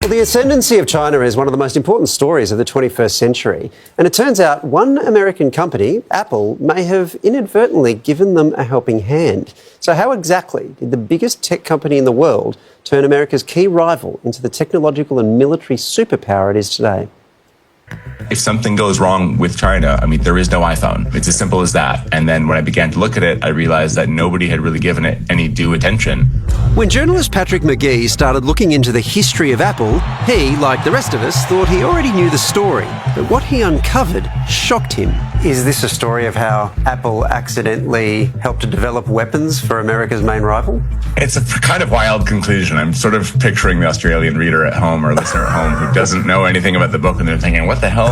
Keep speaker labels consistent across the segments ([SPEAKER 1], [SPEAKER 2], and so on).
[SPEAKER 1] Well, the ascendancy of China is one of the most important stories of the 21st century. And it turns out one American company, Apple, may have inadvertently given them a helping hand. So how exactly did the biggest tech company in the world turn America's key rival into the technological and military superpower it is today?
[SPEAKER 2] If something goes wrong with China, there is no iPhone. It's as simple as that. And then when I began to look at it, I realized that nobody had really given it any due attention.
[SPEAKER 1] When journalist Patrick McGee started looking into the history of Apple, he, like the rest of us, thought he already knew the story. But what he uncovered shocked him. Is this a story of how Apple accidentally helped to develop weapons for America's main rival?
[SPEAKER 2] It's a kind of wild conclusion. I'm sort of picturing the Australian reader at home or listener at home who doesn't know anything about the book and they're thinking, what the hell?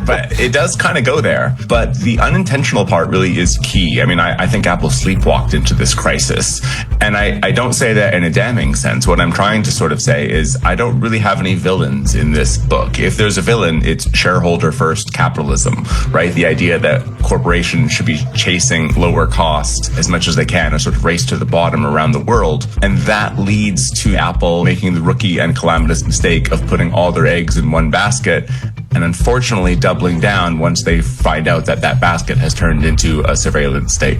[SPEAKER 2] But it does kind of go there. But the unintentional part really is key. I think Apple sleepwalked into this crisis. And I don't say that in a damning sense. What I'm trying to sort of say is I don't really have any villains in this book. If there's a villain, it's shareholder first capitalism, right? The idea that corporations should be chasing lower cost as much as they can, a sort of race to the bottom around the world. And that leads to Apple making the rookie and calamitous mistake of putting all their eggs in one basket and unfortunately doubling down once they find out that that basket has turned into a surveillance state.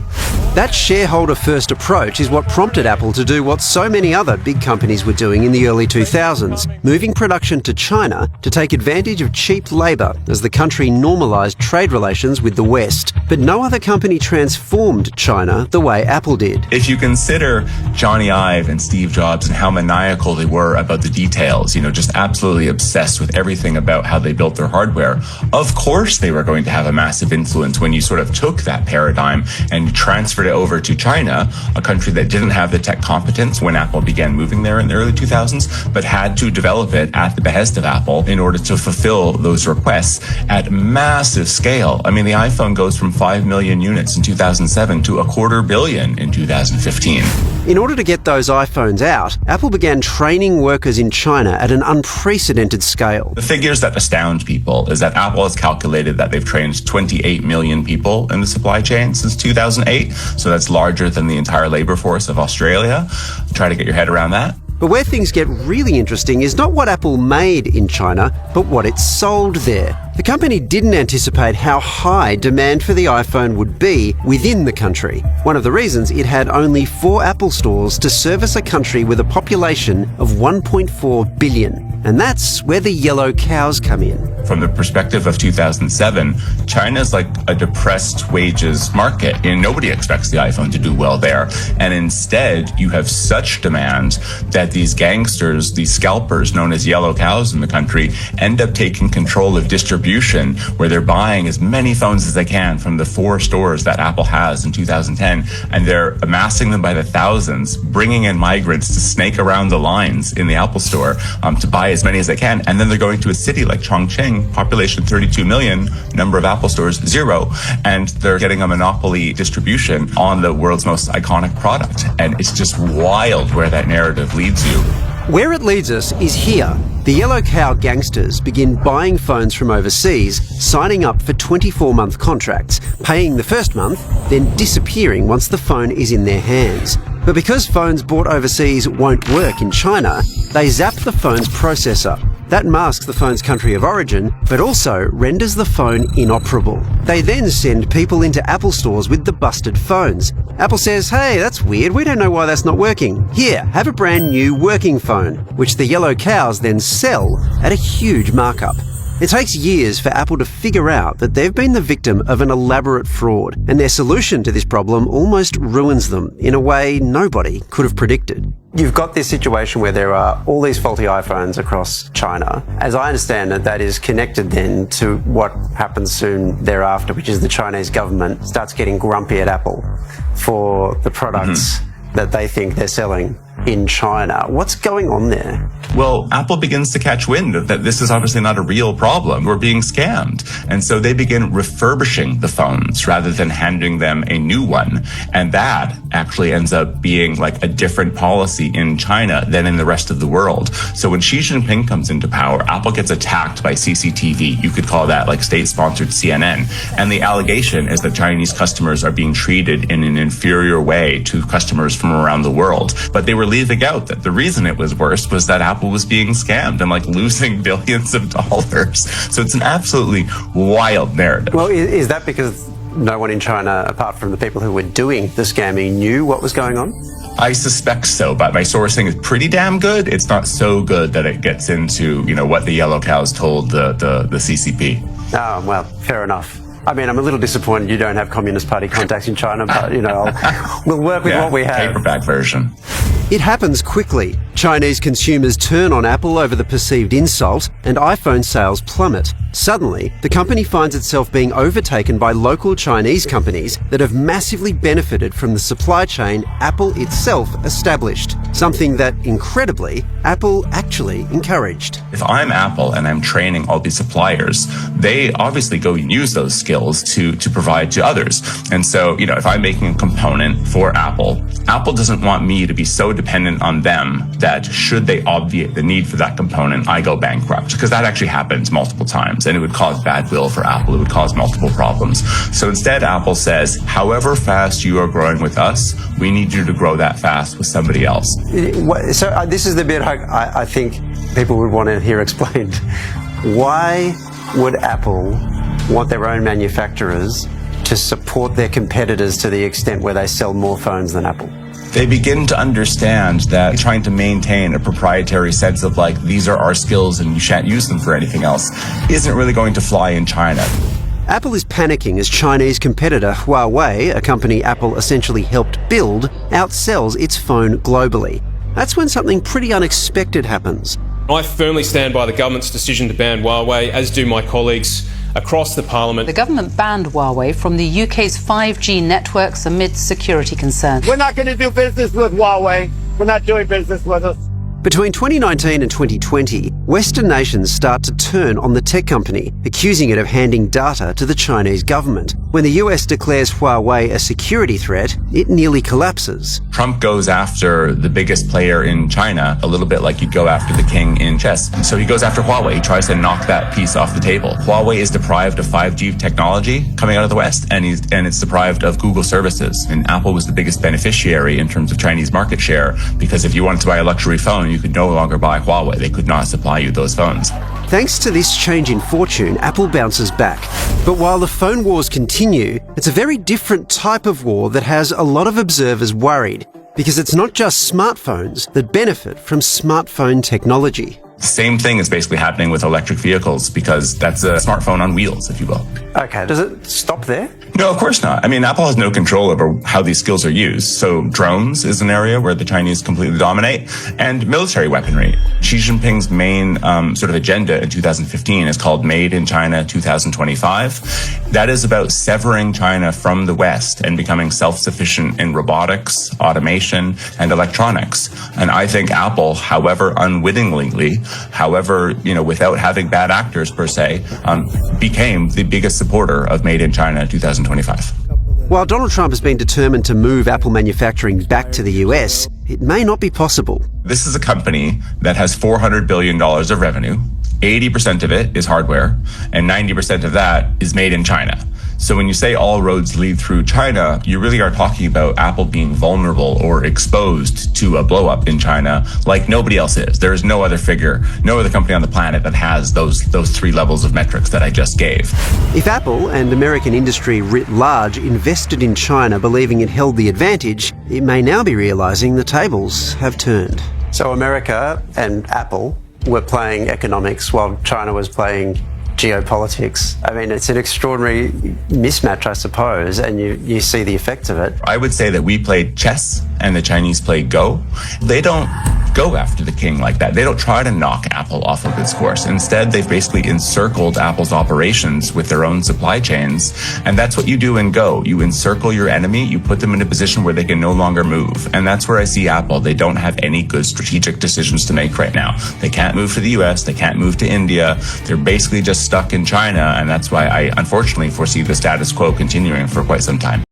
[SPEAKER 1] That shareholder-first approach is what prompted Apple to do what so many other big companies were doing in the early 2000s, moving production to China to take advantage of cheap labour as the country normalised trade relations with the West. But no other company transformed China the way Apple did.
[SPEAKER 2] If you consider Johnny Ive and Steve Jobs and how maniacal they were about the details, just absolutely obsessed with everything about how they built their hardware, of course they were going to have a massive influence when you sort of took that paradigm and transferred it over to China, a country that didn't have the tech competence when Apple began moving there in the early 2000s, but had to develop it at the behest of Apple in order to fulfill those requests at massive scale. The iPhone goes from 5 million units in 2007 to 250 million in 2015.
[SPEAKER 1] In order to get those iPhones out, Apple began training workers in China at an unprecedented scale.
[SPEAKER 2] The figures that astound people is that Apple has calculated that they've trained 28 million people in the supply chain since 2008. So that's larger than the entire labor force of Australia. Try to get your head around that.
[SPEAKER 1] But where things get really interesting is not what Apple made in China, but what it sold there. The company didn't anticipate how high demand for the iPhone would be within the country. One of the reasons it had only 4 Apple stores to service a country with a population of 1.4 billion. And that's where the yellow cows come in.
[SPEAKER 2] From the perspective of 2007, China's like a depressed wages market, and nobody expects the iPhone to do well there. And instead, you have such demand that these gangsters, these scalpers known as yellow cows in the country, end up taking control of distribution, where they're buying as many phones as they can from the 4 stores that Apple has in 2010, and they're amassing them by the thousands, bringing in migrants to snake around the lines in the Apple store to buy as many as they can. And then they're going to a city like Chongqing, population 32 million, number of Apple stores 0, and they're getting a monopoly distribution on the world's most iconic product. And it's just wild where that narrative leads you.
[SPEAKER 1] Where it leads us is here. The yellow cow gangsters begin buying phones from overseas, signing up for 24-month contracts, paying the first month, then disappearing once the phone is in their hands. But because phones bought overseas won't work in China, they zap the phone's processor. That masks the phone's country of origin, but also renders the phone inoperable. They then send people into Apple stores with the busted phones. Apple says, hey, that's weird, we don't know why that's not working. Here, have a brand new working phone, which the yellow cows then sell at a huge markup. It takes years for Apple to figure out that they've been the victim of an elaborate fraud, and their solution to this problem almost ruins them in a way nobody could have predicted. You've got this situation where there are all these faulty iPhones across China. As I understand it, that is connected then to what happens soon thereafter, which is the Chinese government starts getting grumpy at Apple for the products that they think they're selling in China. What's going on there?
[SPEAKER 2] Well, Apple begins to catch wind that this is obviously not a real problem. We're being scammed. And so they begin refurbishing the phones rather than handing them a new one. And that actually ends up being like a different policy in China than in the rest of the world. So when Xi Jinping comes into power, Apple gets attacked by CCTV. You could call that like state-sponsored CNN. And the allegation is that Chinese customers are being treated in an inferior way to customers from around the world. But they were leaving out that the reason it was worse was that Apple was being scammed and like losing billions of dollars. So it's an absolutely wild narrative.
[SPEAKER 1] Well, is that because no one in China, apart from the people who were doing the scamming, knew what was going on?
[SPEAKER 2] I suspect so, but my sourcing is pretty damn good. It's not so good that it gets into, what the yellow cows told the CCP.
[SPEAKER 1] Oh, well, fair enough. I mean, I'm a little disappointed you don't have Communist Party contacts in China, but, we'll work with what we have.
[SPEAKER 2] Paperback version.
[SPEAKER 1] It happens quickly. Chinese consumers turn on Apple over the perceived insult, and iPhone sales plummet. Suddenly, the company finds itself being overtaken by local Chinese companies that have massively benefited from the supply chain Apple itself established, something that, incredibly, Apple actually encouraged.
[SPEAKER 2] If I'm Apple and I'm training all these suppliers, they obviously go and use those skills to provide to others. And so, if I'm making a component for Apple, Apple doesn't want me to be so dependent on them that should they obviate the need for that component, I go bankrupt, because that actually happens multiple times and it would cause bad will for Apple. It would cause multiple problems. So instead, Apple says, however fast you are growing with us, we need you to grow that fast with somebody else.
[SPEAKER 1] So this is the bit I think people would want to hear explained. Why would Apple want their own manufacturers to support their competitors to the extent where they sell more phones than Apple?
[SPEAKER 2] They begin to understand that trying to maintain a proprietary sense of like, these are our skills and you shan't use them for anything else, isn't really going to fly in China.
[SPEAKER 1] Apple is panicking as Chinese competitor Huawei, a company Apple essentially helped build, outsells its phone globally. That's when something pretty unexpected happens.
[SPEAKER 3] I firmly stand by the government's decision to ban Huawei, as do my colleagues across the parliament.
[SPEAKER 4] The government banned Huawei from the UK's 5G networks amid security concerns.
[SPEAKER 5] We're not going to do business with Huawei. We're not doing business with us.
[SPEAKER 1] Between 2019 and 2020, Western nations start to turn on the tech company, accusing it of handing data to the Chinese government. When the US declares Huawei a security threat, it nearly collapses.
[SPEAKER 2] Trump goes after the biggest player in China, a little bit like you'd go after the king in chess. So he goes after Huawei. He tries to knock that piece off the table. Huawei is deprived of 5G technology coming out of the West, and it's deprived of Google services. And Apple was the biggest beneficiary in terms of Chinese market share, because if you wanted to buy a luxury phone, you could no longer buy Huawei. They could not supply you those phones.
[SPEAKER 1] Thanks to this change in fortune, Apple bounces back. But while the phone wars continue, it's a very different type of war that has a lot of observers worried, because it's not just smartphones that benefit from smartphone technology.
[SPEAKER 2] The same thing is basically happening with electric vehicles, because that's a smartphone on wheels, if you will.
[SPEAKER 1] Okay, does it stop there?
[SPEAKER 2] No, of course not. I mean, Apple has no control over how these skills are used. So drones is an area where the Chinese completely dominate, and military weaponry. Xi Jinping's main sort of agenda in 2015 is called Made in China 2025. That is about severing China from the West and becoming self-sufficient in robotics, automation, and electronics. And I think Apple, however unwittingly, however, without having bad actors per se, became the biggest supporter of Made in China 2025.
[SPEAKER 1] While Donald Trump has been determined to move Apple manufacturing back to the US, it may not be possible.
[SPEAKER 2] This is a company that has $400 billion of revenue. 80% of it is hardware, and 90% of that is made in China. So when you say all roads lead through China, you really are talking about Apple being vulnerable or exposed to a blow up in China like nobody else is. There is no other figure, no other company on the planet that has those three levels of metrics that I just gave.
[SPEAKER 1] If Apple and American industry writ large invested in China believing it held the advantage, it may now be realizing the tables have turned. So America and Apple were playing economics while China was playing geopolitics. I mean, it's an extraordinary mismatch, I suppose, and you see the effects of it.
[SPEAKER 2] I would say that we played chess and the Chinese played Go. They don't go after the king like that. They don't try to knock Apple off of its course. Instead, they've basically encircled Apple's operations with their own supply chains. And that's what you do in Go. You encircle your enemy, you put them in a position where they can no longer move. And that's where I see Apple. They don't have any good strategic decisions to make right now. They can't move to the US, they can't move to India. They're basically just stuck in China. And that's why I unfortunately foresee the status quo continuing for quite some time.